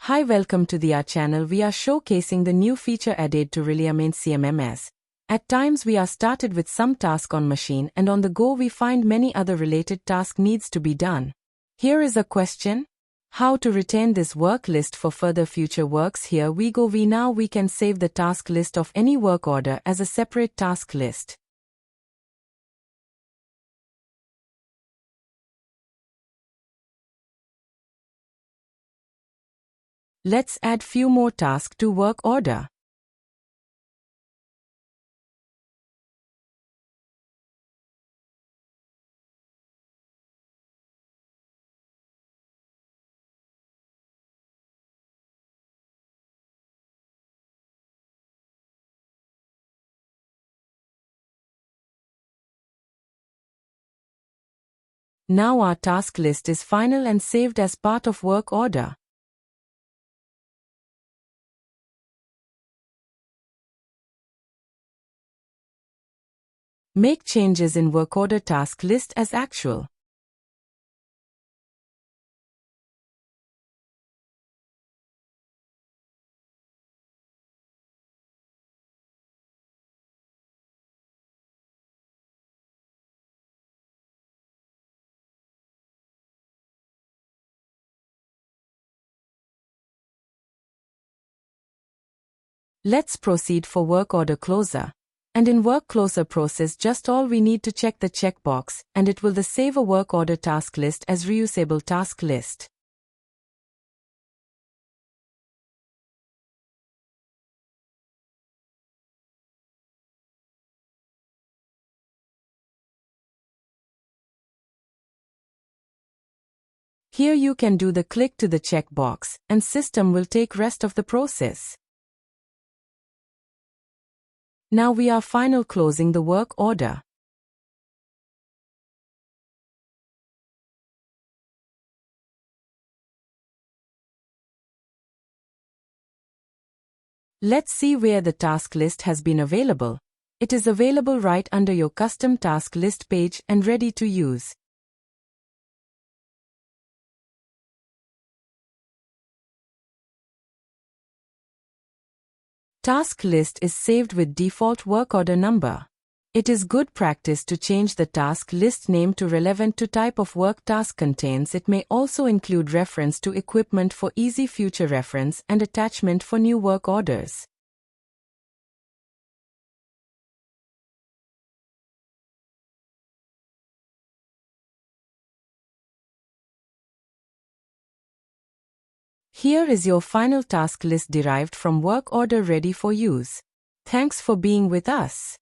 Hi, welcome to our channel. We are showcasing the new feature added to ReliaMaint CMMS. At times we are started with some task on machine and on the go we find many other related task needs to be done. Here is a question. How to retain this work list for further future works? Here we go. Now we can save the task list of any work order as a separate task list. Let's add few more tasks to work order. Now our task list is final and saved as part of work order. Make changes in work order task list as actual. Let's proceed for work order closer. And in work closer process, just all we need to check the checkbox, and it will the save a work order task list as reusable task list. Here you can do the click to the checkbox, and system will take rest of the process. Now we are final closing the work order. Let's see where the task list has been available. It is available right under your custom task list page and ready to use. Task list is saved with default work order number. It is good practice to change the task list name to relevant to type of work task contains. It may also include reference to equipment for easy future reference and attachment for new work orders. Here is your final task list derived from work order ready for use. Thanks for being with us.